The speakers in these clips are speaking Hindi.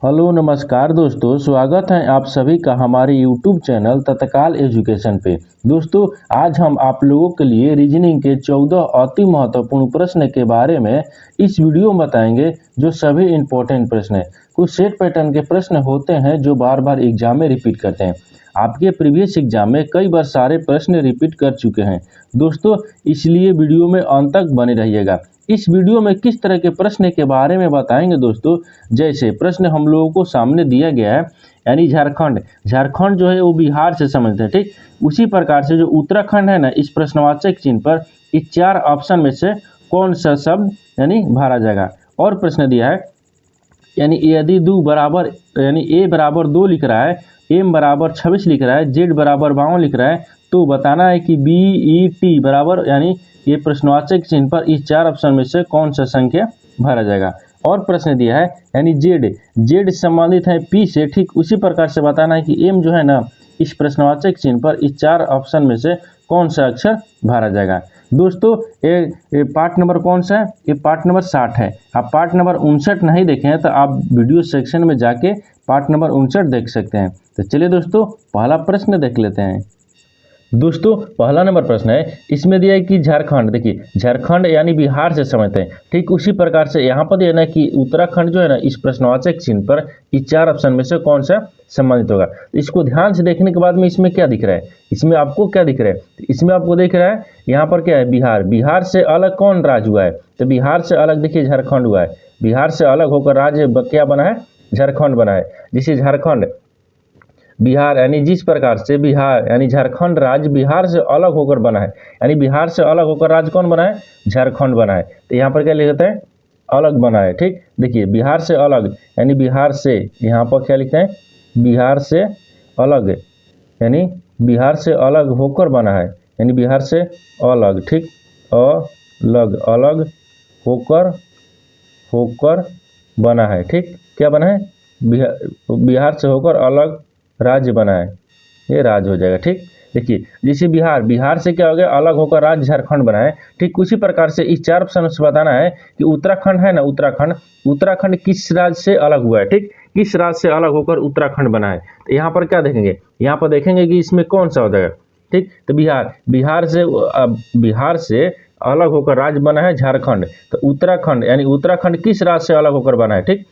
हेलो नमस्कार दोस्तों, स्वागत है आप सभी का हमारे यूट्यूब चैनल तत्काल एजुकेशन पे। दोस्तों, आज हम आप लोगों के लिए रीजनिंग के 14 अति महत्वपूर्ण प्रश्न के बारे में इस वीडियो में बताएंगे, जो सभी इम्पोर्टेंट प्रश्न हैं। कुछ सेट पैटर्न के प्रश्न होते हैं जो बार बार एग्जाम में रिपीट करते हैं। आपके प्रीवियस एग्जाम में कई बार सारे प्रश्न रिपीट कर चुके हैं दोस्तों, इसलिए वीडियो में अंत तक बने रहिएगा। इस वीडियो में किस तरह के प्रश्न के बारे में बताएंगे दोस्तों, जैसे प्रश्न हम लोगों को सामने दिया गया है, यानी झारखंड जो है वो बिहार से समझते हैं, ठीक। उसी प्रकार से जो उत्तराखंड है ना, इस प्रश्नवाचक चिन्ह पर इस 4 ऑप्शन में से कौन सा शब्द यानी भरा जाएगा। और प्रश्न दिया है, यानी यदि ए बराबर 2 लिख रहा है, एम बराबर 26 लिख रहा है, जेड बराबर 52 लिख रहा है, तो बताना है कि बी ई टी बराबर, यानी ये प्रश्नवाचक चिन्ह पर इस 4 ऑप्शन में से कौन सा संख्या भरा जाएगा। और प्रश्न दिया है, यानी जेड संबंधित है पी से, ठीक उसी प्रकार से बताना है कि एम जो है ना, इस प्रश्नवाचक चिन्ह पर इस 4 ऑप्शन में से कौन सा अक्षर भरा जाएगा। दोस्तों, ये पार्ट नंबर कौन सा है? ये पार्ट नंबर 60 है। आप पार्ट नंबर 59 नहीं देखे हैं तो आप वीडियो सेक्शन में जाके पार्ट नंबर 59 देख सकते हैं। तो चलिए दोस्तों, पहला प्रश्न देख लेते हैं। दोस्तों, पहला नंबर प्रश्न है, इसमें दिया है कि झारखंड, देखिए झारखंड यानी बिहार से समझते हैं, ठीक उसी प्रकार से यहाँ पर दिया ना कि उत्तराखंड जो है ना, इस प्रश्नवाचक चिन्ह पर इस 4 ऑप्शन में से कौन सा संबंधित होगा। इसको ध्यान से देखने के बाद में इसमें क्या दिख रहा है, इसमें आपको क्या दिख रहा है, इसमें आपको दिख रहा है यहाँ पर क्या है, बिहार से अलग कौन राज्य हुआ है, तो बिहार से अलग देखिए झारखंड हुआ है। बिहार से अलग होकर राज्य क्या बना है, झारखंड बना है। जिसे झारखंड बिहार यानी जिस प्रकार से बिहार यानी झारखंड राज्य बिहार से अलग होकर बना है, यानी बिहार से अलग होकर राज्य कौन बना है, झारखंड बना है। तो यहाँ पर क्या लिखते हैं, अलग बना है, ठीक। देखिए बिहार से अलग यानी बिहार से, यहाँ पर क्या लिखते हैं, बिहार से अलग यानी बिहार से अलग होकर बना है, यानी बिहार से अलग, ठीक, अलग होकर बना है, ठीक। क्या बना है, बिहार से होकर अलग राज्य बना है, ये राज्य हो जाएगा, ठीक। देखिए जैसे बिहार से क्या हो गया, अलग होकर राज्य झारखंड बना है, ठीक उसी प्रकार से इस 4 ऑप्शन से बताना है कि उत्तराखंड है ना, उत्तराखंड किस राज्य से अलग हुआ है, ठीक, किस राज्य से अलग होकर उत्तराखंड बना है। तो यहाँ पर क्या देखेंगे, यहाँ पर देखेंगे कि इसमें कौन सा हो जाएगा, ठीक। तो बिहार से अलग होकर राज्य बना है झारखंड, तो उत्तराखंड यानी उत्तराखंड किस राज्य से अलग होकर बना है, ठीक।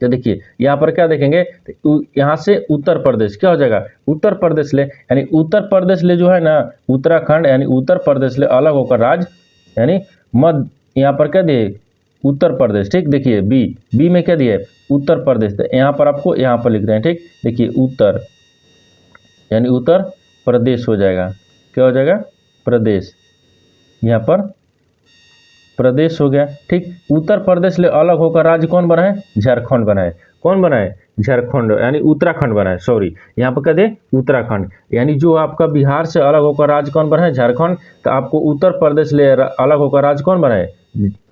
तो देखिए यहाँ पर क्या देखेंगे, यहाँ से उत्तर प्रदेश क्या हो जाएगा, उत्तर प्रदेश ले, यानी उत्तर प्रदेश ले जो है ना, उत्तराखंड यानी उत्तर प्रदेश ले अलग होकर राज्य, यानी मध्य, यहाँ पर क्या दिए, उत्तर प्रदेश, ठीक। देखिए बी में क्या दिए, उत्तर प्रदेश, तो यहाँ पर आपको यहाँ पर लिख रहे हैं, ठीक। देखिए उत्तर यानी उत्तर प्रदेश हो जाएगा, क्या हो जाएगा, प्रदेश, यहाँ पर प्रदेश हो गया, ठीक। उत्तर प्रदेश ले अलग होकर राज्य कौन बना है, झारखंड बना है। कौन बना है, झारखंड यानी उत्तराखंड बना है, सॉरी यहाँ पर क्या दे, उत्तराखंड, यानी जो आपका बिहार से अलग होकर राज्य कौन बना है, झारखंड, तो आपको उत्तर प्रदेश ले अलग होकर राज्य कौन बना है,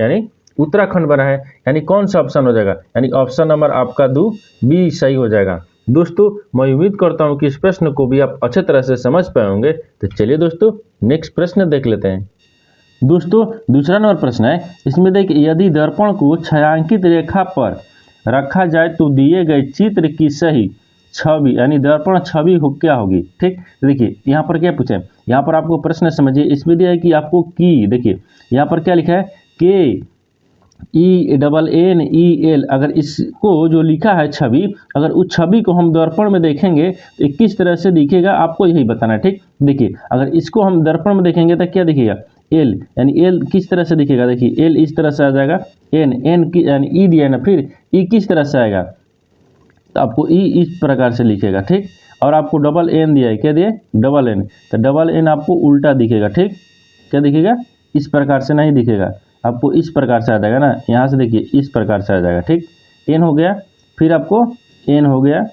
यानी उत्तराखंड बना है। यानी कौन सा ऑप्शन हो जाएगा, यानी ऑप्शन नंबर आपका 2 बी सही हो जाएगा। दोस्तों, मैं उम्मीद करता हूँ कि इस प्रश्न को भी आप अच्छे तरह से समझ पाए होंगे। तो चलिए दोस्तों, नेक्स्ट प्रश्न देख लेते हैं। दोस्तों, दूसरा नंबर प्रश्न है, इसमें देखिए यदि दर्पण को छायांकित रेखा पर रखा जाए तो दिए गए चित्र की सही छवि यानी दर्पण छवि हो क्या होगी, ठीक। देखिए यहाँ पर क्या पूछा है, यहाँ पर आपको प्रश्न समझिए, इसमें दिया है कि आपको की, देखिए यहाँ पर क्या लिखा है, के ENNEL, अगर इसको जो लिखा है छवि, अगर उस छवि को हम दर्पण में देखेंगे तो किस तरह से दिखेगा, आपको यही बताना है, ठीक। देखिए अगर इसको हम दर्पण में देखेंगे तो क्या दिखेगा, एल, यानी एल किस तरह से दिखेगा, देखिए एल इस तरह से आ जाएगा, एन की यानी ई दिया ना, फिर ई किस तरह से आएगा, तो आपको ई इस प्रकार से लिखेगा, ठीक। और आपको डबल एन दिया है, क्या दिया, डबल एन, तो डबल एन आपको उल्टा दिखेगा, ठीक। क्या दिखेगा, इस प्रकार से नहीं दिखेगा, आपको इस प्रकार से आ जाएगा ना, यहाँ से देखिए इस प्रकार से आ जाएगा, ठीक। एन हो गया, फिर आपको एन हो गया,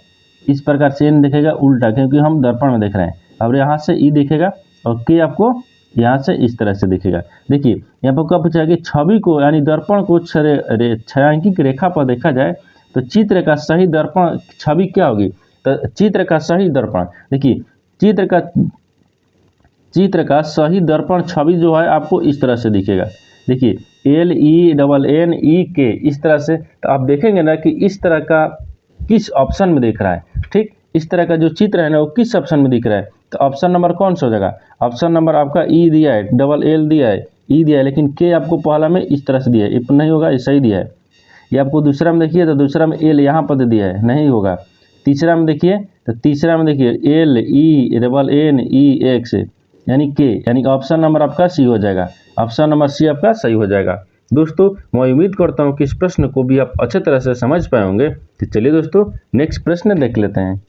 इस प्रकार से एन दिखेगा उल्टा, क्योंकि हम दर्पण में देख रहे हैं। और यहाँ से ई दिखेगा और के आपको यहाँ से इस तरह से दिखेगा। देखिए यहाँ पर क्या पूछा है कि छवि को यानी दर्पण को छायांकित रेखा पर देखा जाए तो चित्र का सही दर्पण छवि क्या होगी, तो चित्र का सही दर्पण, देखिए चित्र का सही दर्पण छवि जो है आपको इस तरह से दिखेगा, देखिए LENNEK इस तरह से। तो आप देखेंगे ना कि इस तरह का किस ऑप्शन में दिख रहा है। ठीक, इस तरह का जो चित्र है ना वो किस ऑप्शन में दिख रहा है। तो ऑप्शन नंबर कौन सा हो जाएगा, ऑप्शन नंबर आपका ई दिया है, डबल एल दिया है, ई दिया है, लेकिन के आपको पहला में इस तरह से दिया है, नहीं होगा, ये सही दिया है। ये आपको दूसरा में देखिए तो दूसरा में एल यहाँ पर दे दिया है, नहीं होगा। तीसरा में देखिए तो तीसरा में देखिए L E double N E X यानी के, यानी ऑप्शन नंबर आपका सी हो जाएगा। ऑप्शन नंबर सी आपका सही हो जाएगा। दोस्तों मैं उम्मीद करता हूँ कि इस प्रश्न को भी आप अच्छे तरह से समझ पाए होंगे। तो चलिए दोस्तों नेक्स्ट प्रश्न देख लेते हैं।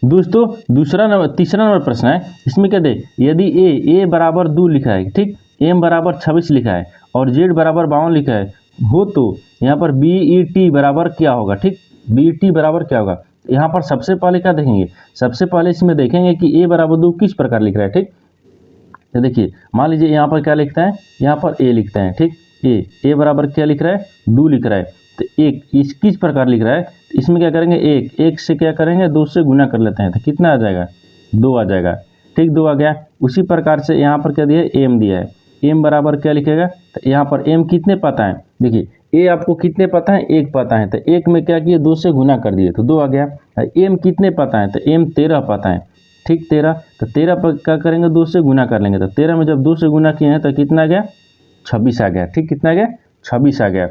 दोस्तों तीसरा नंबर प्रश्न है, इसमें क्या दे, यदि ए बराबर 2 लिखा है, ठीक, एम बराबर 26 लिखा है और जेड बराबर 52 लिखा है हो तो यहाँ पर बी ई टी बराबर क्या होगा। ठीक, बी ई टी बराबर क्या होगा। यहाँ पर सबसे पहले क्या देखेंगे, सबसे पहले इसमें देखेंगे कि ए बराबर 2 किस प्रकार लिख रहा है। ठीक, तो देखिए मान लीजिए यहाँ पर क्या लिखता है, यहाँ पर ए लिखता है। ठीक, ए बराबर क्या लिख रहा है, 2 लिख रहा है। तो एक इस किस प्रकार लिख रहा है, इसमें क्या करेंगे, एक से क्या करेंगे, 2 से गुना कर लेते हैं, तो कितना आ जाएगा, 2 आ जाएगा। ठीक, 2 आ गया। उसी प्रकार से यहाँ पर क्या दिया है, एम दिया है, एम बराबर क्या लिखेगा, तो यहाँ पर एम कितने पता है, देखिए ए आपको कितने पता है, 1 पता है, तो 1 में क्या किए, 2 से गुना कर दिए तो 2 आ गया। एम कितने पता है, तो एम 13 पता है। ठीक, 13, तो 13 पर क्या करेंगे, 2 से गुना कर लेंगे, तो 13 में जब 2 से गुना किए हैं तो कितना आ गया, 26 आ गया। ठीक, कितना आ गया, 26 आ गया।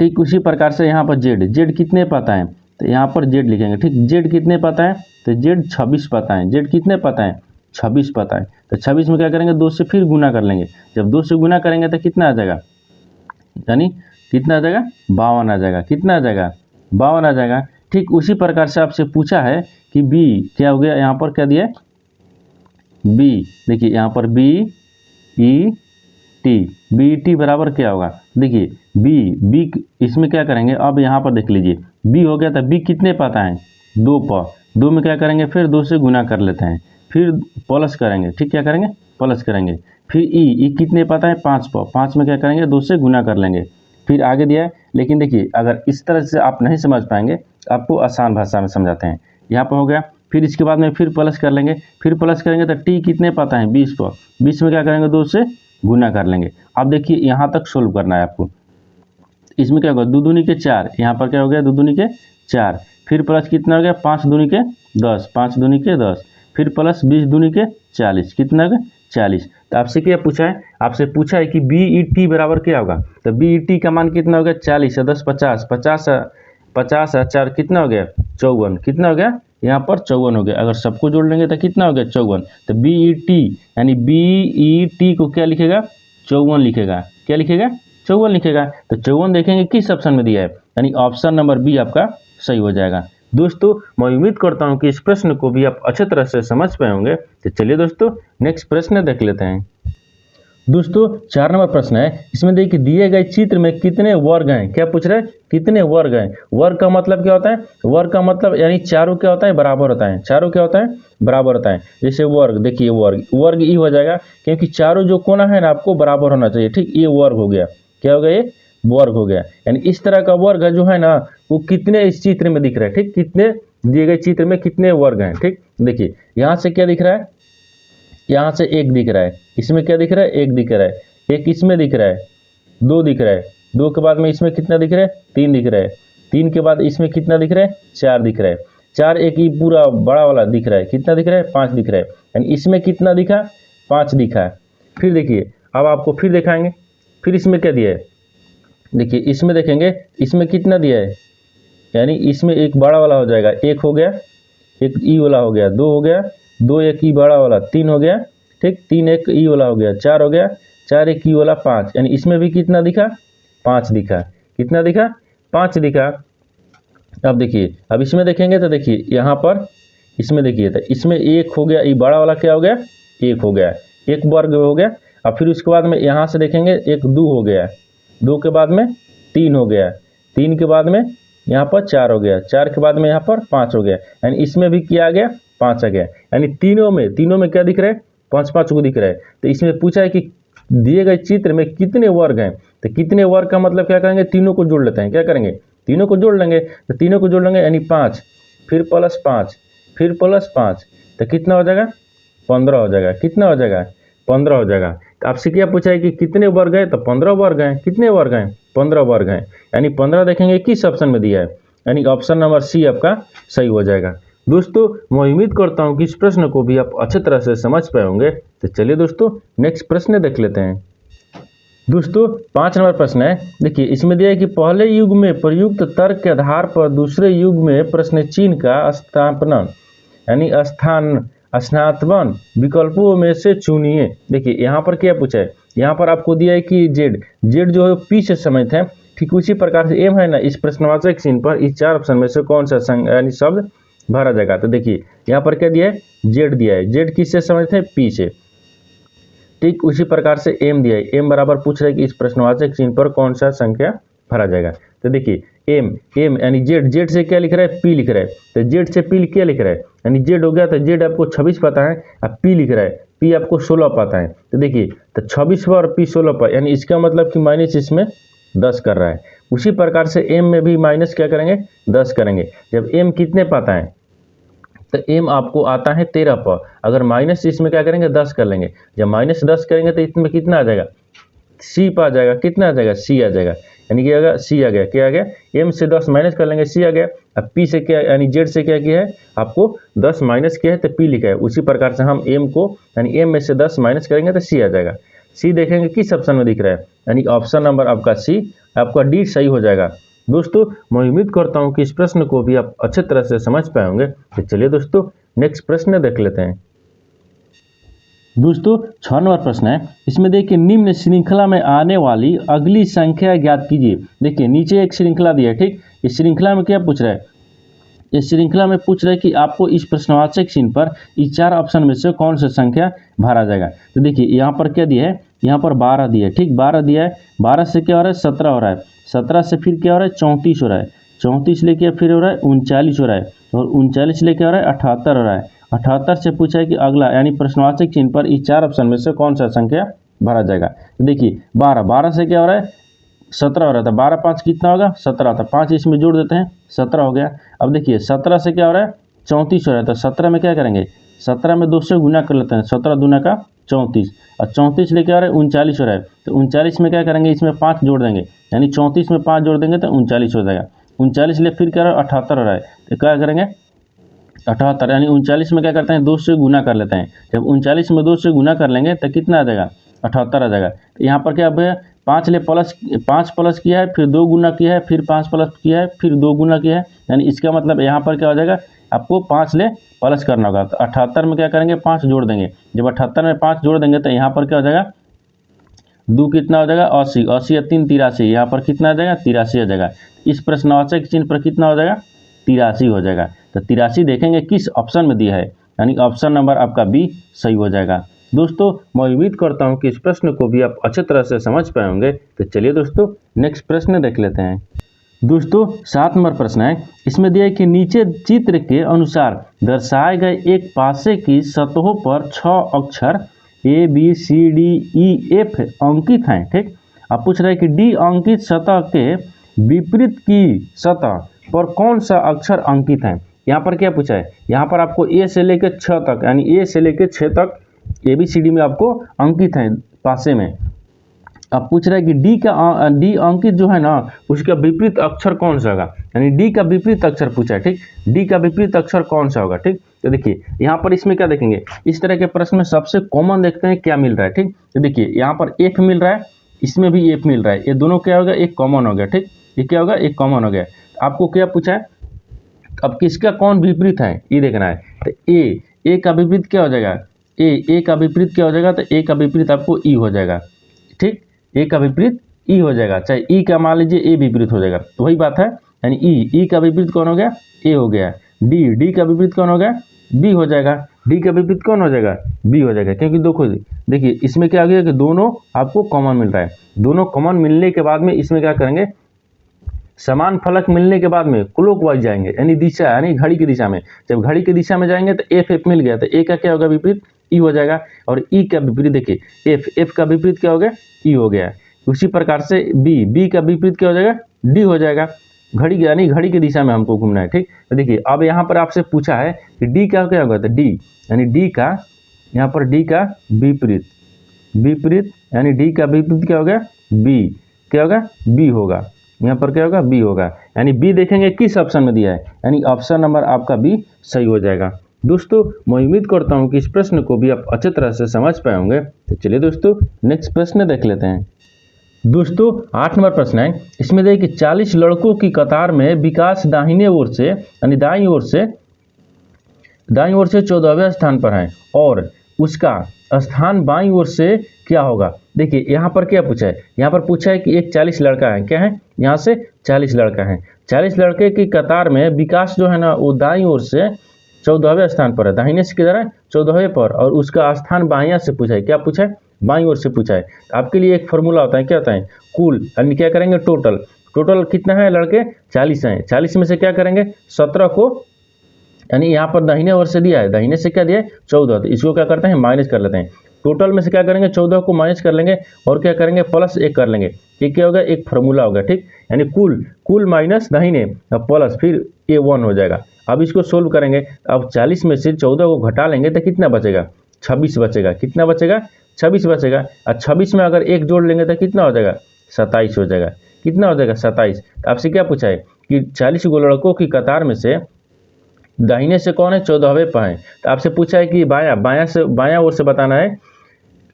ठीक, उसी प्रकार से यहाँ पर जेड कितने पता है, तो यहाँ पर जेड लिखेंगे। ठीक, जेड कितने पता है, तो जेड 26 पता है। जेड कितने पता है, 26 पता है। तो 26 में क्या करेंगे, 2 से फिर गुना कर लेंगे, जब 2 से गुना करेंगे तो कितना आ जाएगा, यानी कितना आ जाएगा, 52 आ जाएगा। कितना आ जाएगा, 52 आ जाएगा। ठीक, उसी प्रकार से आपसे पूछा है कि बी क्या हो गया, यहाँ पर क्या दिया है, बी, देखिए यहाँ पर B E T, B T बराबर क्या होगा, देखिए बी इसमें क्या करेंगे, अब यहाँ पर देख लीजिए बी हो गया, तो बी कितने पता है, 2 पर, 2 में क्या करेंगे, फिर 2 से गुना कर लेते हैं, फिर प्लस करेंगे। ठीक, क्या करेंगे, प्लस करेंगे। फिर ई कितने पता है, 5 पर, 5 में क्या करेंगे, 2 से गुना कर लेंगे, फिर आगे दिया है। लेकिन देखिए अगर इस तरह से आप नहीं समझ पाएंगे, आपको आसान भाषा में समझाते हैं। यहाँ पर हो गया, फिर इसके बाद में फिर प्लस कर लेंगे, फिर प्लस करेंगे तो टी कितने पता है, 20 पर, 20 में क्या करेंगे, 2 से गुना कर लेंगे। अब देखिए यहाँ तक सोल्व करना है आपको। इसमें क्या होगा, 2 दूनी के 4, यहाँ पर क्या हो गया, 2 दूनी के 4, फिर प्लस कितना हो गया, 5 दूनी के 10, 5 दूनी के 10, फिर प्लस 20 दूनी के 40, कितना हो गया, 40। तो आपसे क्या पूछा है, आपसे पूछा है कि बी ई टी बराबर क्या होगा। तो बी ई टी का मान कितना हो गया, 40 है 10 50, 50 है 4 कितना हो गया, 54, कितना हो गया, यहाँ पर 54 हो गया। अगर सबको जोड़ लेंगे तो कितना हो गया, 54। तो बी ई टी यानी बी ई टी को क्या लिखेगा, 54 लिखेगा। क्या लिखेगा, 54 लिखेगा। तो 54 देखेंगे किस ऑप्शन में दिया है, यानी ऑप्शन नंबर बी आपका सही हो जाएगा। दोस्तों मैं उम्मीद करता हूं कि इस प्रश्न को भी आप अच्छे तरह से समझ पाए होंगे। तो चलिए दोस्तों नेक्स्ट प्रश्न देख लेते हैं। दोस्तों 4 नंबर प्रश्न है, इसमें देखिए दिए गए चित्र में कितने वर्ग हैं। क्या पूछ रहा है, कितने वर्ग हैं। वर्ग का मतलब क्या होता है, वर्ग का मतलब यानी चारों क्या होता है, बराबर होता है। चारों क्या होता है, बराबर होता है। जैसे वर्ग, देखिए वर्ग ई हो जाएगा, क्योंकि चारों जो कोना है ना आपको बराबर होना चाहिए। ठीक, ये वर्ग हो गया। क्या हो गया, ये वर्ग हो गया। यानी इस तरह का वर्ग जो है ना वो कितने इस चित्र में दिख रहा है। ठीक, कितने दिए गए चित्र में कितने वर्ग हैं। ठीक, देखिए यहाँ से क्या दिख रहा है, यहाँ से 1 दिख रहा है, इसमें क्या दिख रहा है, 1 दिख रहा है, 1 इसमें दिख रहा है, 2 दिख रहा है, 2 के बाद में इसमें कितना दिख रहा है, 3 दिख रहा है, 3 के बाद इसमें कितना दिख रहा है, 4 दिख रहा है, 4 एक ही पूरा बड़ा वाला दिख रहा है, कितना दिख रहा है, 5 दिख रहा है। यानी इसमें कितना दिखा, 5 दिखा है। फिर देखिए अब आपको फिर दिखाएंगे, फिर इसमें क्या दिया है, देखिए इसमें देखेंगे इसमें कितना दिया है, यानी इसमें एक बड़ा वाला हो जाएगा, 1 हो गया, एक ई वाला हो गया, 2 हो गया, 2 एक ई बड़ा वाला 3 हो गया। ठीक, 3 एक ई वाला हो गया 4 हो गया, 4 एक ई वाला 5, यानी इसमें भी कितना दिखा, 5 दिखा। कितना दिखा, 5 दिखा। अब देखिए अब इसमें देखेंगे तो देखिए यहाँ पर इसमें देखिए तो इसमें 1 हो गया, ये बड़ा वाला क्या हो गया, 1 हो गया, 1 वर्ग हो गया। अब फिर उसके बाद में यहाँ से देखेंगे 1 2 हो गया, 2 के बाद में 3 हो गया, 3 के बाद में यहाँ पर 4 हो गया, 4 के बाद में यहाँ पर 5 हो गया, यानी इसमें भी क्या आ गया, 5 आ गया। यानी तीनों में क्या दिख रहा है, 5 को दिख रहा है। तो इसमें पूछा है कि दिए गए चित्र में कितने वर्ग हैं। तो कितने वर्ग का मतलब क्या करेंगे, तीनों को जोड़ लेते हैं। क्या करेंगे, तीनों को जोड़ लेंगे। तो तीनों को जोड़ लेंगे यानी 5, फिर प्लस 5, फिर प्लस 5, तो कितना हो जाएगा, 15 हो जाएगा। कितना हो जाएगा, 15 हो जाएगा। तो आपसे क्या पूछा है कि कितने वर्ग है, तो 15 वर्ग हैं। कितने वर्ग हैं, 15 वर्ग हैं। यानी 15 देखेंगे किस ऑप्शन में दिया है, यानी ऑप्शन नंबर सी आपका सही हो जाएगा। दोस्तों मैं उम्मीद करता हूँ कि इस प्रश्न को भी आप अच्छी तरह से समझ पाए होंगे। तो चलिए दोस्तों नेक्स्ट प्रश्न देख लेते हैं। दोस्तों 5 नंबर प्रश्न है, देखिए इसमें दिया है कि पहले युग में प्रयुक्त तर्क के आधार पर दूसरे युग में प्रश्न चिन्ह का स्थापना यानी स्थानापन्न विकल्पों में से चुनिए। देखिए यहाँ पर क्या पूछा है, यहाँ पर आपको दिया है कि जेड जो है पी से समित है, ठीक उसी प्रकार से एम है ना, इस प्रश्नवाचक चिन्ह पर इस 4 ऑप्शन में से कौन सा यानी शब्द भरा जाएगा। तो देखिए यहाँ पर क्या दिया है, जेड दिया है, जेड किससे समित है, पी से, ठीक उसी प्रकार से एम दिया है, एम बराबर पूछ रहा है कि इस प्रश्नवाचक चिन्ह पर कौन सा संख्या भरा जाएगा। तो देखिए एम यानी जेड से क्या लिख रहा है, पी लिख रहा है, तो जेड से पी क्या लिख रहा है, यानी जेड हो गया, तो जेड आपको 26 पता है, अब पी लिख रहा है, पी आपको 16 पता है। तो देखिए तो 26 पर और पी 16 पर, यानी इसका मतलब कि माइनस इसमें 10 कर रहा है। उसी प्रकार से एम में भी माइनस क्या करेंगे, 10 करेंगे। जब एम कितने पता है, तो एम आपको आता है 13 पर, अगर माइनस इसमें क्या करेंगे, 10 कर लेंगे। जब माइनस 10 करेंगे तो इसमें कितना आ जाएगा, सी पर आ जाएगा, कितना आ जाएगा, सी आ जाएगा, यानी कि अगर सी आ गया, क्या आ गया, एम से 10 माइनस कर लेंगे, सी आ गया। अब पी से क्या यानी जेड से क्या किया है, आपको 10 माइनस किया है तो पी लिखा है। उसी प्रकार से हम एम को यानी एम में से 10 माइनस करेंगे तो सी आ जाएगा। सी देखेंगे किस ऑप्शन में दिख रहा है, यानी ऑप्शन नंबर आपका सी, आपका डी सही हो जाएगा। दोस्तों मैं उम्मीद करता हूँ कि इस प्रश्न को भी आप अच्छे तरह से समझ पाए होंगे। तो चलिए दोस्तों नेक्स्ट प्रश्न देख लेते हैं। दोस्तों 6 नंबर प्रश्न है, इसमें देखिए निम्न श्रृंखला में आने वाली अगली संख्या ज्ञात कीजिए। देखिए नीचे एक श्रृंखला दी है, ठीक, इस श्रृंखला में क्या पूछ रहा है, इस श्रृंखला में पूछ रहा है कि आपको इस प्रश्नवाचक चिन्ह पर इस 4 ऑप्शन में से कौन सा संख्या भरा जाएगा। तो देखिए यहाँ पर क्या दिया है, यहाँ पर 12 दिया है, ठीक 12 दिया है, 12 से क्या हो रहा है, 17 हो रहा है, 17 से फिर क्या हो रहा है, 34 हो रहा है, 34 लेके फिर हो रहा है 39 हो रहा है, और 39 लेके हो रहा है 78 हो रहा है, 78 से पूछा है कि अगला यानी प्रश्नवाचक चिन्ह पर इस 4 ऑप्शन में से कौन सा संख्या भरा जाएगा। तो देखिए 12 से क्या हो रहा है, 17 हो रहा था, 12 5 कितना होगा, 17 होता, 5 इसमें जोड़ देते हैं, 17 हो गया। अब देखिए 17 से क्या हो रहा है, 34 हो रहा है, तो 17 में क्या करेंगे, 17 में 2 से गुना कर लेते हैं, 17 दूना का 34, और 34 लेके आ रहा है 39 हो रहा है, तो 39 में क्या करेंगे, इसमें 5 जोड़ देंगे, यानी 34 में 5 जोड़ देंगे तो 39 हो जाएगा। 39 ले फिर क्या हो रहा है, 78 हो रहा है, तो क्या करेंगे 78, यानी 39 में क्या करते हैं, 2 से गुना कर लेते हैं। जब 39 में 2 से गुना कर लेंगे तो कितना आ जाएगा, 78 आ जाएगा। तो यहाँ पर क्या है, 5 प्लस किया है, फिर 2 गुना किया है, फिर 5 प्लस किया है, फिर 2 गुना किया है, यानी इसका मतलब यहाँ पर क्या हो जाएगा, आपको 5 ले प्लस करना होगा। तो 78 में क्या करेंगे, 5 जोड़ देंगे, जब 78 में 5 जोड़ देंगे तो यहाँ पर क्या हो जाएगा, 2 कितना हो जाएगा, 80, 80 या 3 83, यहाँ पर कितना आ जाएगा, 83 आ जाएगा। इस प्रश्नवाचक चिन्ह पर कितना हो जाएगा, 83 हो जाएगा। तो 83 देखेंगे किस ऑप्शन में दिया है, यानी ऑप्शन नंबर आपका बी सही हो जाएगा। दोस्तों मैं उम्मीद करता हूं कि इस प्रश्न को भी आप अच्छे तरह से समझ पाए होंगे। तो चलिए दोस्तों नेक्स्ट प्रश्न देख लेते हैं। दोस्तों 7 नंबर प्रश्न है, इसमें दिया है कि नीचे चित्र के अनुसार दर्शाए गए एक पासे की सतहों पर 6 अक्षर A B C D E F अंकित हैं, ठीक। अब पूछ रहा है कि डी अंकित सतह के विपरीत की सतह पर कौन सा अक्षर अंकित है। यहाँ पर क्या पूछा है, यहाँ पर आपको ए से लेकर 6 तक, यानी ए से लेकर 6 तक ए बी सी डी में आपको अंकित है पासे में। अब पूछ रहा है कि डी अंकित जो है ना, उसका विपरीत अक्षर कौन सा होगा, यानी डी का विपरीत अक्षर पूछा है, ठीक, डी का विपरीत अक्षर कौन सा होगा, ठीक। तो देखिए यहाँ पर इसमें क्या देखेंगे, इस तरह के प्रश्न में सबसे कॉमन देखते हैं क्या मिल रहा है, ठीक। तो देखिए यहाँ पर एफ मिल रहा है, इसमें भी एफ मिल रहा है, ये दोनों क्या होगा, एक कॉमन हो गया, ठीक, ये क्या होगा, एक कॉमन हो गया। आपको क्या पूछा है, अब किसका कौन विपरीत है ये देखना है। तो ए का विपरीत क्या हो जाएगा, ए का विपरीत क्या हो जाएगा, तो ए का विपरीत आपको ई हो जाएगा, ठीक, ए का विपरीत ई हो जाएगा, चाहे ई का मान लीजिए ए विपरीत हो जाएगा, तो वही बात है, यानी ई का विपरीत कौन हो गया, ए हो गया। डी का विपरीत कौन हो गया, बी हो जाएगा। डी का विपरीत कौन हो जाएगा, बी हो जाएगा, क्योंकि देखिए इसमें क्या हो गया कि दोनों आपको कॉमन मिल रहा है, दोनों कॉमन मिलने के बाद में इसमें क्या करेंगे, समान फलक मिलने के बाद में क्लॉकवाइज जाएंगे, यानी दिशा, यानी घड़ी की दिशा में। जब घड़ी की दिशा में जाएंगे तो एफ मिल गया, तो ए का क्या होगा विपरीत, ई हो जाएगा, और ई का विपरीत देखिए एफ का विपरीत क्या हो गया, ई हो गया। उसी प्रकार से बी का विपरीत क्या हो जाएगा, डी हो जाएगा। घड़ी यानी घड़ी की दिशा में हमको घूमना है, ठीक। तो देखिए अब यहाँ पर आपसे पूछा है कि डी का क्या होगा, तो डी यानी डी का, यहाँ पर डी का विपरीत यानी डी का विपरीत क्या हो गया, बी क्या होगा, बी होगा, यहाँ पर क्या होगा, बी होगा। यानी बी देखेंगे किस ऑप्शन में दिया है, यानी ऑप्शन नंबर आपका बी सही हो जाएगा। दोस्तों मैं उम्मीद करता हूँ कि इस प्रश्न को भी आप अच्छे तरह से समझ पाए होंगे। तो चलिए दोस्तों नेक्स्ट प्रश्न देख लेते हैं। दोस्तों 8 नंबर प्रश्न है, इसमें देखिए 40 लड़कों की कतार में विकास दाहिने ओर से यानी दाईं ओर से 14वें स्थान पर है और उसका स्थान बाईं ओर से क्या होगा। देखिए यहाँ पर क्या पूछा है, यहाँ पर पूछा है कि एक 40 लड़का है, क्या है, यहाँ से 40 लड़का है। 40 लड़के की कतार में विकास जो है ना वो दाईं ओर से 14वें स्थान पर है, दाहिने से किधर है, 14वें पर, और उसका स्थान बायां से पूछा है, क्या पूछा है, बाईं ओर से पूछा है। आपके लिए एक फॉर्मूला होता है, क्या होता है, कुल, यानी क्या करेंगे, टोटल कितना है लड़के, 40 हैं, 40 में से क्या करेंगे, 17 को, यानी यहाँ पर दाहिने ओर से दिया है, दाहिने से क्या दिया है, 14, तो इसको क्या करते हैं, माइनस कर लेते हैं। टोटल में से क्या करेंगे, 14 को माइनस कर लेंगे और क्या करेंगे, प्लस 1 कर लेंगे। ये क्या होगा, एक फार्मूला होगा, ठीक, यानी कुल माइनस दाहिने प्लस फिर ये 1 हो जाएगा। अब इसको सोल्व करेंगे, अब 40 में से 14 को घटा लेंगे तो कितना बचेगा, 26 बचेगा। कितना बचेगा, 26 बचेगा। और 26 में अगर 1 जोड़ लेंगे तो कितना हो जाएगा, 27 हो जाएगा। कितना हो जाएगा, 27। आपसे क्या पूछा है कि 40 गो लड़कों की कतार में से दाहिने से कौन है, 14वें पर है। तो आपसे पूछा है कि बायां ओर से बताना है,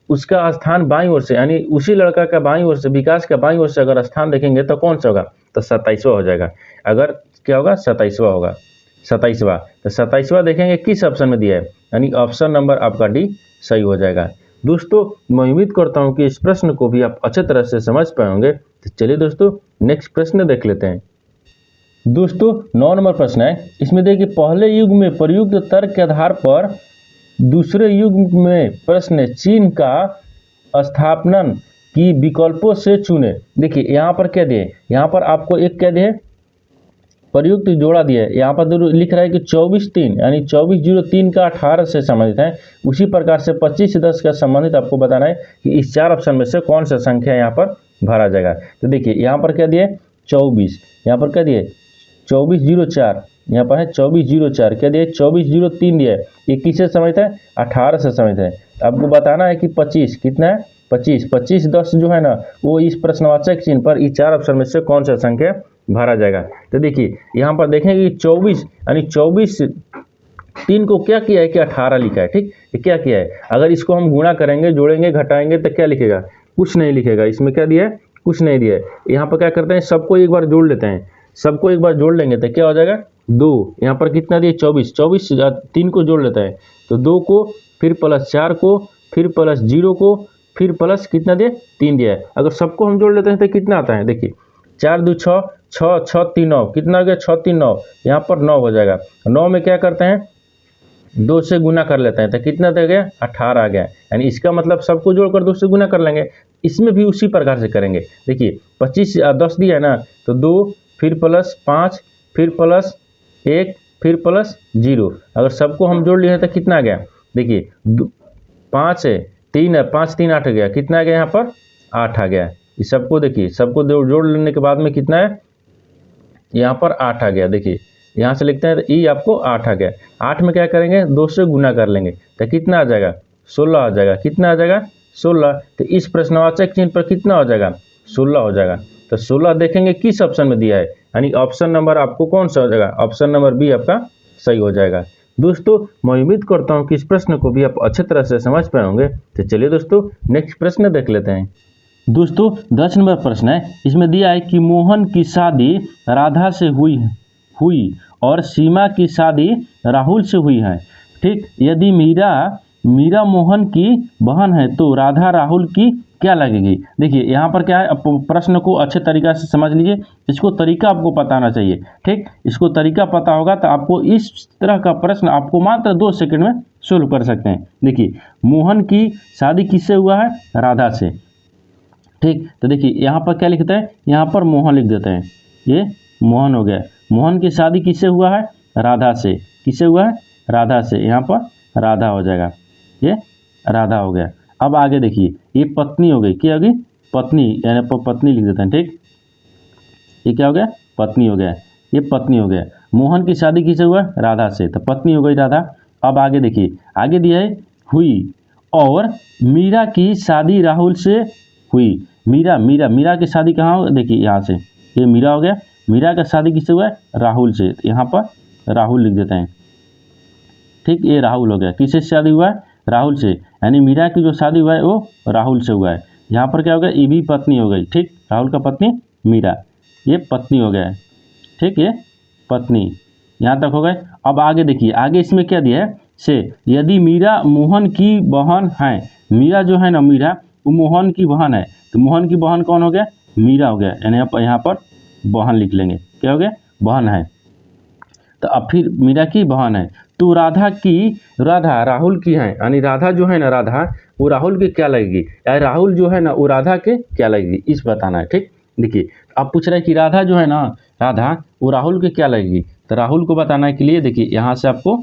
उसका स्थान बाईं ओर से, यानी उसी लड़का का बाईं ओर से, विकास का बाईं ओर से अगर स्थान देखेंगे तो कौन सा होगा, तो 27वां हो जाएगा। अगर क्या होगा, 27वां होगा, 27वां। तो 27वां देखेंगे किस ऑप्शन में दिया है, यानी ऑप्शन नंबर आपका डी सही हो जाएगा। दोस्तों मैं उम्मीद करता हूँ कि इस प्रश्न को भी आप अच्छे तरह से समझ पाए होंगे। तो चलिए दोस्तों नेक्स्ट प्रश्न देख लेते हैं। दोस्तों 9 नंबर प्रश्न है, इसमें देखिए पहले युग में प्रयुक्त तर्क के आधार पर दूसरे युग में प्रश्न चिन्ह का स्थापना की विकल्पों से चुने। देखिए यहाँ पर क्या दिए, यहाँ पर आपको एक क्या दिए, प्रयुक्त जोड़ा दिया है। यहाँ पर लिख रहा है कि 24-3 यानी 2403 का 18 से संबंधित है। उसी प्रकार से 25-10 का संबंधित आपको बताना है कि इस 4 ऑप्शन में से कौन सा संख्या यहाँ पर भरा जाएगा। तो देखिए यहाँ पर क्या दिए, 24, यहाँ पर क्या दिए, 2404, यहाँ पर है 2404, क्या दिए, 2403 दिया है। ये किससे संबंधित है, 18 से संबंधित है। आपको बताना है कि 25 कितना है, 25-10 जो है ना वो इस प्रश्नवाचक चिन्ह पर इस 4 ऑप्शन में से कौन सा संख्या भरा जाएगा। तो देखिए यहाँ पर देखेंगे कि 24 यानी 24-3 को क्या किया है कि 18 लिखा है, ठीक, ये क्या किया है। अगर इसको हम गुणा करेंगे, जोड़ेंगे, घटाएंगे तो क्या लिखेगा, कुछ नहीं लिखेगा। इसमें क्या दिया है, कुछ नहीं दिया है। यहाँ पर क्या करते हैं, सबको एक बार जोड़ लेते हैं, सबको एक बार जोड़ लेंगे तो क्या हो जाएगा, 2। यहाँ पर कितना दिए, 24 3 को जोड़ लेते हैं तो 2 को, फिर प्लस 4 को, फिर प्लस 0 को, फिर प्लस कितना दिए, 3 दिया है। अगर सबको हम जोड़ लेते हैं तो कितना आता है, देखिए 4 2 6, 6 6 3 9, कितना हो गया, 6 3 9, यहाँ पर 9 हो जाएगा। 9 में क्या करते हैं, 2 से गुना कर लेते हैं तो कितना दे गया, 18 आ गया। यानी इसका मतलब सबको जोड़कर 2 से गुना कर लेंगे। इसमें भी उसी प्रकार से करेंगे। देखिए 25-10 दिया है ना, तो 2 फिर प्लस 5 फिर प्लस 1 फिर प्लस 0। अगर सबको हम जोड़ लिए तो कितना आ गया, देखिए 5 है, 3 है, 5 3 8 गया, कितना आ गया, यहाँ पर 8 आ गया। इस सबको देखिए, सबको जोड़ लेने के बाद में कितना है, यहाँ पर 8 आ गया। देखिए यहाँ से लिखते हैं ई आपको 8 आ गया। 8 में क्या करेंगे, 2 से गुना कर लेंगे तो कितना आ जाएगा, 16 आ जाएगा। कितना आ जाएगा, 16। तो इस प्रश्नवाचक चिन्ह पर कितना हो जाएगा, 16 हो जाएगा। तो 16 देखेंगे किस ऑप्शन में दिया है, यानी ऑप्शन नंबर आपको कौन सा हो जाएगा, ऑप्शन नंबर बी आपका सही हो जाएगा। दोस्तों मैं उम्मीद करता हूँ कि इस प्रश्न को भी आप अच्छे तरह से समझ पाए होंगे। तो चलिए दोस्तों नेक्स्ट प्रश्न देख लेते हैं। दोस्तों 10 नंबर प्रश्न है, इसमें दिया है कि मोहन की शादी राधा से हुई और सीमा की शादी राहुल से हुई है, ठीक। यदि मीरा मोहन की बहन है तो राधा राहुल की क्या लगेगी। देखिए यहाँ पर क्या है, प्रश्न को अच्छे तरीक़ा से समझ लीजिए। इसको तरीका आपको पता होना चाहिए, ठीक। इसको तरीका पता होगा तो आपको इस तरह का प्रश्न आपको मात्र 2 सेकंड में सोल्व कर सकते हैं। देखिए मोहन की शादी किससे हुआ है, राधा से, ठीक। तो देखिए यहाँ पर क्या लिखते हैं, यहाँ पर मोहन लिख देते हैं, ये मोहन हो गया। मोहन की शादी किससे हुआ है, राधा से। किससे हुआ है, राधा से, यहाँ पर राधा हो जाएगा, ये राधा हो गया। अब आगे देखिए ये पत्नी हो गई, क्या होगी, पत्नी, यानी पत्नी लिख देते हैं, ठीक। ये क्या हो गया, पत्नी हो गया, ये पत्नी हो गया। मोहन की शादी किससे हुआ, राधा से, तो पत्नी हो गई राधा। अब आगे देखिए, आगे दिया है हुई और मीरा की शादी राहुल से हुई। मीरा की शादी कहाँ हो, देखिए यहाँ से, ये मीरा हो गया। मीरा का शादी किससे हुआ है? राहुल से। यहाँ पर राहुल लिख देते हैं, ठीक। ये राहुल हो गया। किससे शादी हुआ है? राहुल से, यानी मीरा की जो शादी हुआ है वो राहुल से हुआ है। यहाँ पर क्या हो गया? ये भी पत्नी हो गई, ठीक। राहुल का पत्नी मीरा, ये पत्नी हो गया है, ठीक। ये पत्नी, यहाँ तक हो गए। अब आगे देखिए, आगे इसमें क्या दिया है? से यदि मीरा मोहन की बहन है, मीरा जो है ना, मीरा वो मोहन की बहन है, तो मोहन की बहन कौन हो गया? मीरा हो गया, यानी आप यहाँ पर बहन लिख लेंगे। क्या हो गया? बहन है। तो अब फिर मीरा की बहन है, तो राधा राहुल की है, यानी राधा जो है ना, राधा वो राहुल के क्या लगेगी, या राहुल जो है ना वो राधा के क्या लगेगी, इस बताना है, ठीक। देखिए अब पूछ रहा है कि राधा जो है ना, राधा वो राहुल के क्या लगेगी, तो राहुल को बताने के लिए देखिए यहाँ से आपको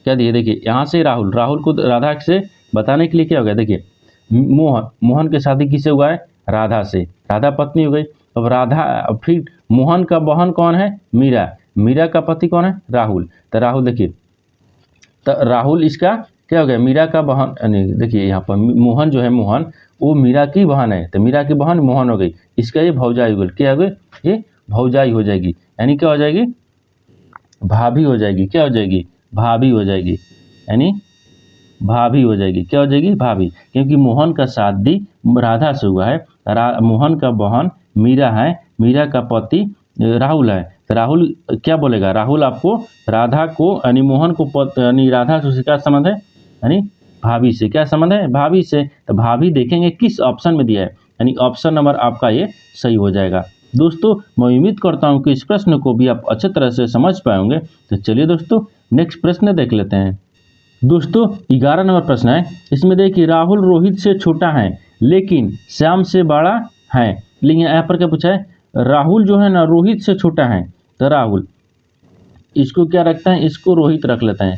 क्या दिए, देखिए यहाँ से राहुल को राधा से बताने के लिए क्या हो गया, देखिए मोहन के शादी किससे हुआ है? राधा से। राधा पत्नी हो गई। अब राधा, अब फिर मोहन का बहन कौन है? मीरा। मीरा का पति कौन है? राहुल। तो राहुल देखिए, तो राहुल इसका क्या हो गया? मीरा का बहन, नहीं देखिए यहाँ पर मोहन जो है, मोहन वो मीरा की बहन है, तो मीरा की बहन मोहन हो गई। इसका ये भौजाई हो गई। क्या हो गई? ये भौजाई हो जाएगी, यानी क्या हो जाएगी? भाभी हो जाएगी। क्या हो जाएगी? भाभी हो जाएगी, यानी भाभी हो जाएगी। क्या हो जाएगी? भाभी, क्योंकि मोहन का शादी राधा से हुआ है। मोहन का बहन मीरा है, मीरा का पति राहुल है, तो राहुल क्या बोलेगा? राहुल आपको राधा को, यानी मोहन को यानी राधा से क्या संबंध है? यानी भाभी से। क्या संबंध है? भाभी से। तो भाभी देखेंगे किस ऑप्शन में दिया है, यानी ऑप्शन नंबर आपका ये सही हो जाएगा। दोस्तों मैं उम्मीद करता हूँ कि इस प्रश्न को भी आप अच्छे तरह से समझ पाए होंगे। तो चलिए दोस्तों नेक्स्ट प्रश्न देख लेते हैं। दोस्तों 11 नंबर प्रश्न है। इसमें देखिए राहुल रोहित से छोटा है लेकिन श्याम से बड़ा है। लेकिन यहाँ पर क्या पूछा है? राहुल जो है ना रोहित से छोटा है, तो राहुल इसको क्या रखता है? इसको रोहित रख लेते हैं।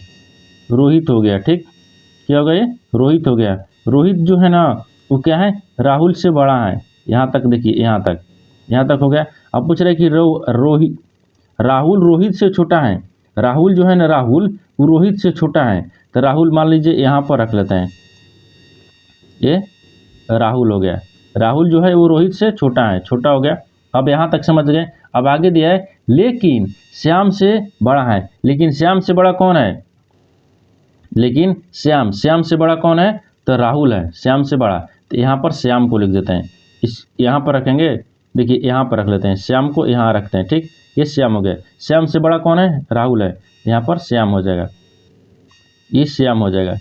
रोहित हो गया, ठीक। क्या हो गया? ये रोहित हो गया। रोहित जो है ना वो क्या है? राहुल से बड़ा है। यहाँ तक देखिए, यहाँ तक हो गया। अब पूछ रहे हैं कि राहुल रोहित से छोटा है। राहुल जो है ना, राहुल वो रोहित से छोटा है, तो राहुल मान लीजिए यहाँ पर रख लेते हैं। ये राहुल हो गया। राहुल जो है वो रोहित से छोटा है, छोटा हो गया। अब यहाँ तक समझ गए। अब आगे दिया है लेकिन श्याम से बड़ा है। लेकिन श्याम से बड़ा कौन है? लेकिन श्याम से बड़ा कौन है? तो राहुल है, श्याम से बड़ा। तो यहाँ पर श्याम को लिख देते हैं। इस यहाँ पर रखेंगे, देखिए यहाँ पर रख लेते हैं, श्याम को यहाँ रखते हैं, ठीक। ये श्याम हो गया। श्याम से बड़ा कौन है? राहुल है, यहाँ पर श्याम हो जाएगा। ये श्याम हो जाएगा,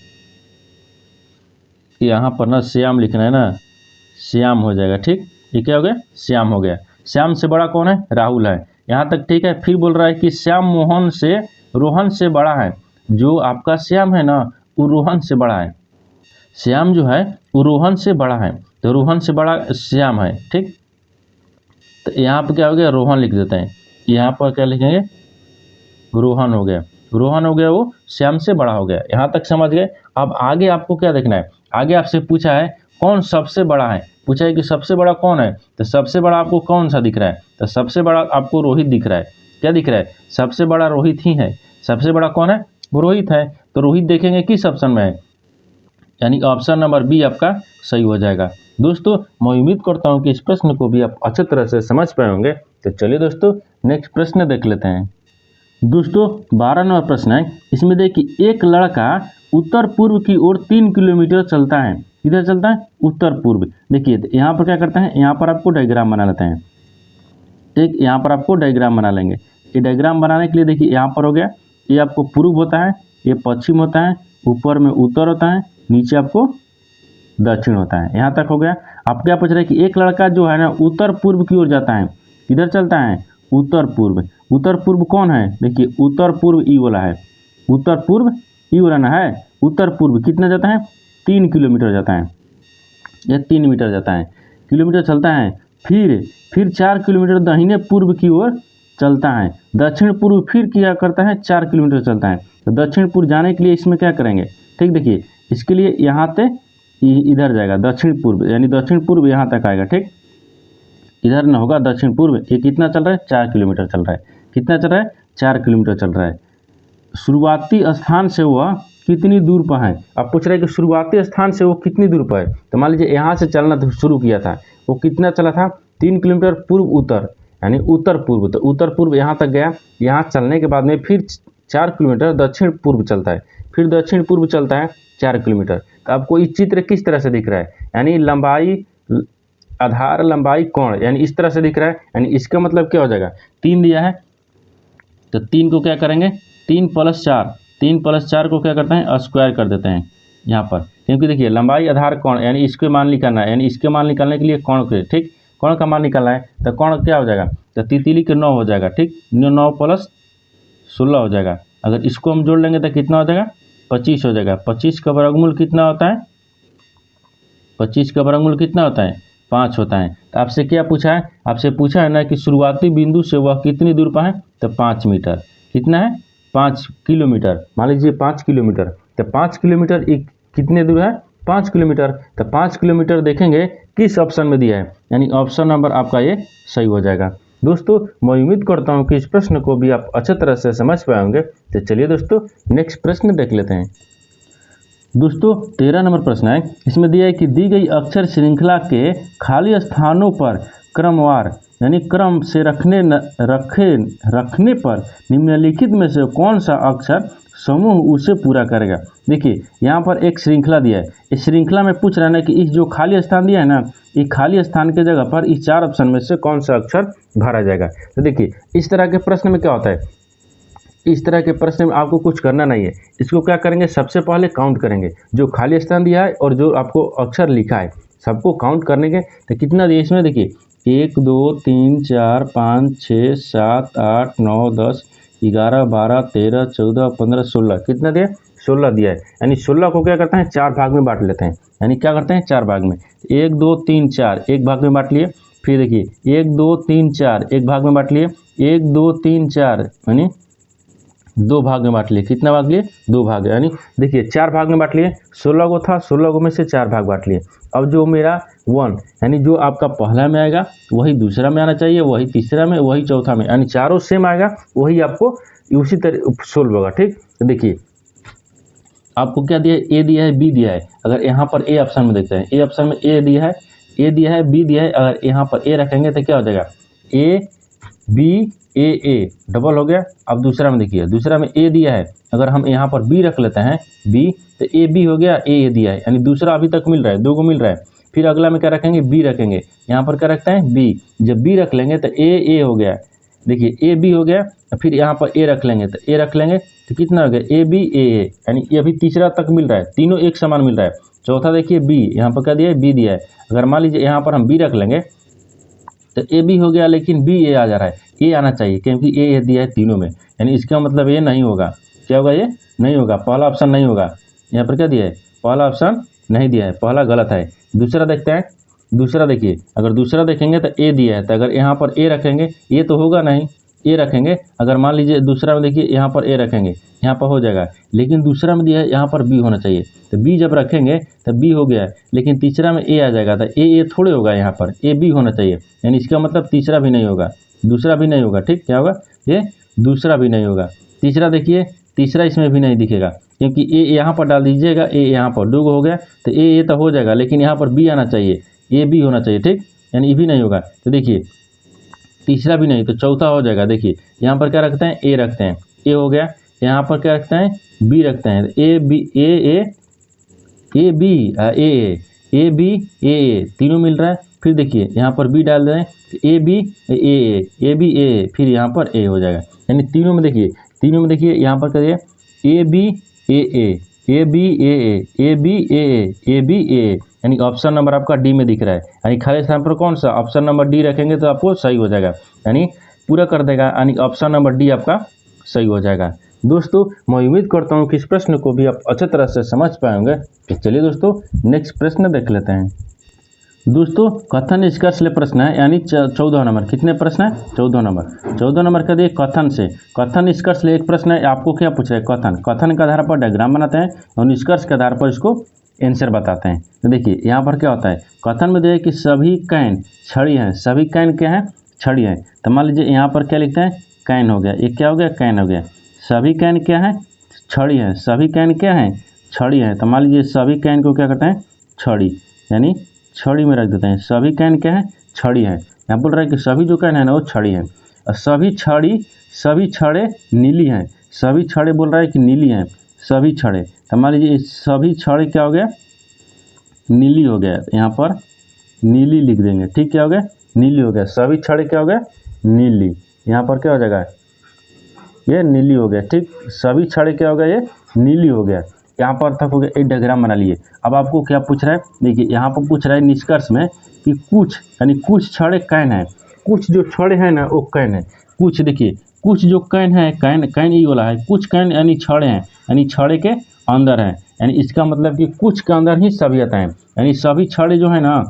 यहाँ पर ना श्याम लिखना है ना, श्याम हो जाएगा, ठीक। ये क्या हो गया? श्याम हो गया। श्याम से बड़ा कौन है? राहुल है, यहाँ तक ठीक है। फिर बोल रहा है कि श्याम रोहन से बड़ा है। जो आपका श्याम है ना वो रोहन से बड़ा है। श्याम जो है वो रोहन से बड़ा है, तो रोहन से बड़ा श्याम है, ठीक। तो यहाँ पर क्या हो गया? रोहन लिख देते हैं। यहाँ पर क्या लिखेंगे? रोहन हो गया। रोहन हो गया, वो श्याम से बड़ा हो गया। यहाँ तक समझ गए। अब आगे आपको क्या देखना है? आगे आपसे पूछा है कौन सबसे बड़ा है। पूछा है कि सबसे बड़ा कौन है, तो सबसे बड़ा आपको कौन सा दिख रहा है? तो सबसे बड़ा आपको रोहित दिख रहा है। क्या दिख रहा है? सबसे बड़ा रोहित ही है। सबसे बड़ा कौन है? वो रोहित है। तो रोहित देखेंगे किस ऑप्शन में है, यानी ऑप्शन नंबर बी आपका सही हो जाएगा। दोस्तों मैं उम्मीद करता हूँ कि इस प्रश्न को भी आप अच्छे तरह से समझ पाए होंगे। तो चलिए दोस्तों नेक्स्ट प्रश्न देख लेते हैं। दोस्तों 12 नंबर प्रश्न है। इसमें देखिए एक लड़का उत्तर पूर्व की ओर 3 किलोमीटर चलता है। किधर चलता है? उत्तर पूर्व। देखिए यहाँ पर क्या करते हैं? यहाँ पर आपको डायग्राम बना लेते हैं, ठीक। यहाँ पर आपको डायग्राम बना लेंगे। ये डायग्राम बनाने के लिए देखिए यहाँ पर हो गया, ये आपको पूर्व होता है, ये पश्चिम होता है, ऊपर में उत्तर होता है, नीचे आपको दक्षिण होता है। यहाँ तक हो गया। आप क्या पूछ रहे हैं कि एक लड़का जो है ना उत्तर पूर्व की ओर जाता है। किधर चलता है? उत्तर पूर्व। उत्तर पूर्व कौन है? देखिए उत्तर पूर्व ई वाला है। उत्तर पूर्व ई वाला ना है। उत्तर पूर्व कितना जाता है? 3 किलोमीटर जाता है, या 3 मीटर जाता है, किलोमीटर चलता है। फिर 4 किलोमीटर दाहिने पूर्व की ओर चलता है। दक्षिण पूर्व फिर क्या करता है? 4 किलोमीटर चलता है। तो दक्षिण पूर्व जाने के लिए इसमें क्या करेंगे, ठीक। देखिए इसके लिए यहाँ से इधर जाएगा दक्षिण पूर्व, यानी दक्षिण पूर्व यहाँ तक आएगा, ठीक। इधर न होगा दक्षिण पूर्व। ये कितना चल रहा है? 4 किलोमीटर चल रहा है। कितना चल रहा है? 4 किलोमीटर चल रहा है। शुरुआती स्थान से वह कितनी दूर पर है? अब पूछ रहे हैं कि शुरुआती स्थान से वो कितनी दूर पर है। तो मान लीजिए यहाँ से चलना शुरू किया था, वो कितना चला था? 3 किलोमीटर पूर्व उत्तर यानी उत्तर पूर्व, तो उत्तर पूर्व यहाँ तक गया। यहाँ चलने के बाद में फिर 4 किलोमीटर दक्षिण पूर्व चलता है, फिर दक्षिण पूर्व चलता है 4 किलोमीटर। तो आपको ये चित्र किस तरह से दिख रहा है, यानी लंबाई, आधार, लंबाई, कोण, यानी इस तरह से दिख रहा है। यानी इसका मतलब क्या हो जाएगा, 3 दिया है तो 3 को क्या करेंगे, 3 + 4 को क्या करते हैं, स्क्वायर कर देते हैं यहाँ पर, क्योंकि देखिए लंबाई, आधार, कोण, यानी इसके मान निकालना है, यानी इसके मान निकालने के लिए कोण के, ठीक, कोण का मान निकालना है। तो कोण क्या हो जाएगा, तो तितली के 9 हो जाएगा, ठीक, 9 + 16 हो जाएगा। अगर इसको हम जोड़ लेंगे तो कितना हो जाएगा, 25 हो जाएगा। 25 का वर्गमूल कितना होता है, 25 का वर्गमूल कितना होता है, 5 होता है। तो आपसे क्या पूछा है, आपसे पूछा है ना कि शुरुआती बिंदु से वह कितनी दूर पर है, तो 5 मीटर। कितना है, 5 किलोमीटर, मान लीजिए 5 किलोमीटर। तो 5 किलोमीटर कितने दूर है, 5 किलोमीटर। तो 5 किलोमीटर देखेंगे किस ऑप्शन में दिया है, यानी ऑप्शन नंबर आपका ये सही हो जाएगा। दोस्तों मैं उम्मीद करता हूँ कि इस प्रश्न को भी आप अच्छी तरह से समझ पाए होंगे। तो चलिए दोस्तों नेक्स्ट प्रश्न देख लेते हैं। दोस्तों 13 नंबर प्रश्न है, इसमें दिया है कि दी गई अक्षर श्रृंखला के खाली स्थानों पर क्रमवार यानी क्रम से रखने पर निम्नलिखित में से कौन सा अक्षर समूह उसे पूरा करेगा। देखिए यहाँ पर एक श्रृंखला दिया है, इस श्रृंखला में पूछ रहा है ना कि इस जो खाली स्थान दिया है ना, ये खाली स्थान के जगह पर इस 4 ऑप्शन में से कौन सा अक्षर भरा जाएगा। तो देखिए इस तरह के प्रश्न में क्या होता है, इस तरह के प्रश्न में आपको कुछ करना नहीं है। इसको क्या करेंगे, सबसे पहले काउंट करेंगे जो खाली स्थान दिया है और जो आपको अक्षर लिखा है, सबको काउंट करने के। तो कितना दिया इसमें, देखिए 1 2 3 4 5 6 7 8 9 10 11 12 13 14 15 16, कितना दिया, 16 दिया है। यानी 16 को क्या करते हैं, 4 भाग में बांट लेते हैं। यानी क्या करते हैं, 4 भाग में, 1 2 3 4 एक भाग में बांट लिए। फिर देखिए 1 2 3 4 एक भाग में बांट लिए, 1 2 3 4 यानी 2 भाग में बांट लिए। कितना भाग लिए, 2 भाग, यानी देखिए 4 भाग में बांट लिए। 16 को था, 16 को में से 4 भाग बांट लिए। अब जो मेरा 1 यानी जो आपका पहला में आएगा वही दूसरा में आना चाहिए, वही तीसरा में, वही चौथा में, यानी चारों सेम आएगा, वही आपको उसी तरह सोल्व होगा। ठीक, तो देखिए आपको क्या दिया है, ए दिया है, बी दिया है। अगर यहाँ पर ए ऑप्शन में देखते हैं, ए ऑप्शन में ए दिया है, बी दिया है। अगर यहाँ पर ए रखेंगे तो क्या हो जाएगा, ए बी ए डबल हो गया। अब दूसरा में देखिए, दूसरा में ए दिया है, अगर हम यहाँ पर बी रख लेते हैं, बी, तो ए बी हो गया, ए दिया है, यानी दूसरा अभी तक मिल रहा है, 2 को मिल रहा है। फिर अगला में क्या रखेंगे, बी रखेंगे, यहाँ पर क्या रखते हैं, बी। जब बी रख लेंगे तो ए हो गया, देखिए ए बी हो गया। फिर यहाँ पर ए रख लेंगे, तो ए रख लेंगे तो कितना हो गया, ए बी ए, यानी ये अभी तीसरा तक मिल रहा है, तीनों एक समान मिल रहा है। चौथा देखिए बी, यहाँ पर क्या दिया है, बी दिया है। अगर मान लीजिए यहाँ पर हम बी रख लेंगे तो ए बी हो गया, लेकिन बी ए आ जा रहा है, ए आना चाहिए क्योंकि ए दिया है तीनों में, यानी इसका मतलब ये नहीं होगा। क्या होगा, ये नहीं होगा, पहला ऑप्शन नहीं होगा। यहाँ पर क्या दिया है, पहला ऑप्शन नहीं दिया है, पहला गलत है। दूसरा देखते हैं, दूसरा देखिए, अगर दूसरा देखेंगे तो ए दिया है, तो अगर यहाँ पर ए रखेंगे, ये तो होगा नहीं, ए रखेंगे। अगर मान लीजिए दूसरा में देखिए यहाँ पर ए रखेंगे, यहाँ पर हो जाएगा, लेकिन दूसरा में दिया है यहाँ पर बी होना चाहिए, तो बी जब रखेंगे तो बी हो गया, लेकिन तीसरा में ए आ जाएगा, तो ए थोड़े होगा, यहाँ पर ए बी होना चाहिए, यानी इसका मतलब तीसरा भी नहीं होगा, दूसरा भी नहीं होगा। ठीक, क्या होगा, ये दूसरा भी नहीं होगा। तीसरा देखिए, तीसरा इसमें भी नहीं दिखेगा, क्योंकि ए यहाँ पर डाल दीजिएगा, ए यहाँ पर 2 हो गया, तो ए तो हो जाएगा, लेकिन यहाँ पर बी आना चाहिए, ए बी होना चाहिए। ठीक, यानी ये भी नहीं होगा। तो देखिए तीसरा भी नहीं, तो चौथा हो जाएगा। देखिए यहाँ पर क्या रखते हैं, ए रखते हैं, ए हो गया। यहाँ पर क्या रखते हैं, बी रखते हैं, A B A B A B A तीनों मिल रहा है। फिर देखिए यहाँ पर बी डाल रहे हैं, ए बी ए, फिर यहाँ पर ए हो जाएगा, यानी तीनों में देखिए यहाँ पर करिए ए बी ए बी ए, यानी ऑप्शन नंबर आपका डी में दिख रहा है। यानी खाली स्थान पर कौन सा, ऑप्शन नंबर डी रखेंगे तो आपको सही हो जाएगा, यानी पूरा कर देगा, यानी ऑप्शन नंबर डी आपका सही हो जाएगा। दोस्तों मैं उम्मीद करता हूँ कि इस प्रश्न को भी आप अच्छी तरह से समझ पाएंगे। तो चलिए दोस्तों नेक्स्ट प्रश्न देख लेते हैं। दोस्तों कथन निष्कर्ष ले प्रश्न है, यानी 14 नंबर। कितने प्रश्न है, 14 नंबर। 14 नंबर का दिए कथन से, कथन निष्कर्ष ले एक प्रश्न है। आपको क्या पूछ रहा है, कथन के आधार पर डायग्राम बनाते हैं और निष्कर्ष के आधार पर इसको आंसर बताते हैं। तो देखिए यहाँ पर क्या होता है, कथन में दिया कि सभी कैन छड़ी हैं, सभी कैन क्या है, छड़ी है। तो मान लीजिए यहाँ पर क्या लिखते हैं, कैन हो गया, ये क्या हो गया, कैन हो गया। सभी कैन क्या है, छड़ी है, सभी कैन क्या है, छड़ी है। तो मान लीजिए सभी कैन को क्या करते हैं, छड़ी, यानी छड़ी में रख देते हैं, सभी कैन क्या है, छड़ी है। यहाँ बोल रहा है कि सभी जो कण है ना वो छड़ी हैं, और सभी छड़े नीली हैं। सभी छड़े बोल रहा है कि नीली हैं, सभी छड़े। तो मान लीजिए सभी छड़े क्या हो गया, नीली हो गया। यहाँ पर नीली लिख देंगे, ठीक, क्या हो गया, नीली हो गया। सभी छड़े क्या हो गया, नीली। यहाँ पर क्या हो जाएगा, ये नीली हो गया, ठीक। सभी छड़े क्या हो गया, ये नीली हो गया। यहाँ पर तक हो गया। एक डायग्राम बना लिए। अब आपको क्या पूछ रहा है, देखिए यहाँ पर पूछ रहा है निष्कर्ष में कि कुछ यानी कुछ छड़े कैन है, कुछ जो छड़े हैं ना वो कैन है। कुछ देखिए, कुछ जो कैन है, कैन ये वाला है, कुछ कैन यानी छड़े हैं, यानी छड़े के अंदर है, यानी इसका मतलब कि कुछ के अंदर ही सभ्यता है, यानी सभी छड़े जो है ना,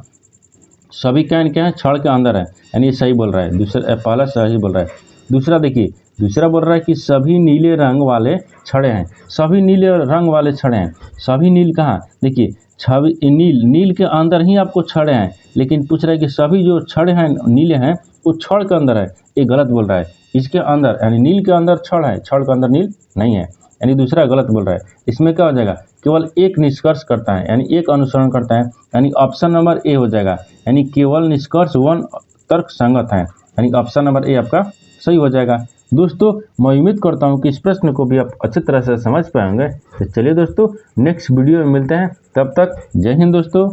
सभी कैन क्या है, छड़ के अंदर है, यानी ये सही बोल रहा है। दूसरा पहला सही बोल रहा है। दूसरा देखिए, दूसरा बोल रहा है कि सभी नीले रंग वाले छड़े हैं, सभी नीले रंग वाले छड़े हैं। सभी नील कहाँ, देखिए छवि नील के अंदर ही आपको छड़े हैं, लेकिन पूछ रहा है कि सभी जो छड़े हैं नीले हैं वो छड़ के अंदर है। ये गलत बोल रहा है। इसके अंदर यानी नील के अंदर छड़ है, छड़ के अंदर नील नहीं है, यानी दूसरा गलत बोल रहा है। इसमें क्या हो जाएगा, केवल एक निष्कर्ष करता है, यानी एक अनुसरण करता है, यानी ऑप्शन नंबर ए हो जाएगा, यानी केवल निष्कर्ष 1 तर्क संगत है, यानी ऑप्शन नंबर ए आपका सही हो जाएगा। दोस्तों मैं उम्मीद करता हूं कि इस प्रश्न को भी आप अच्छी तरह से समझ पाएंगे। तो चलिए दोस्तों नेक्स्ट वीडियो में मिलते हैं, तब तक जय हिंद दोस्तों।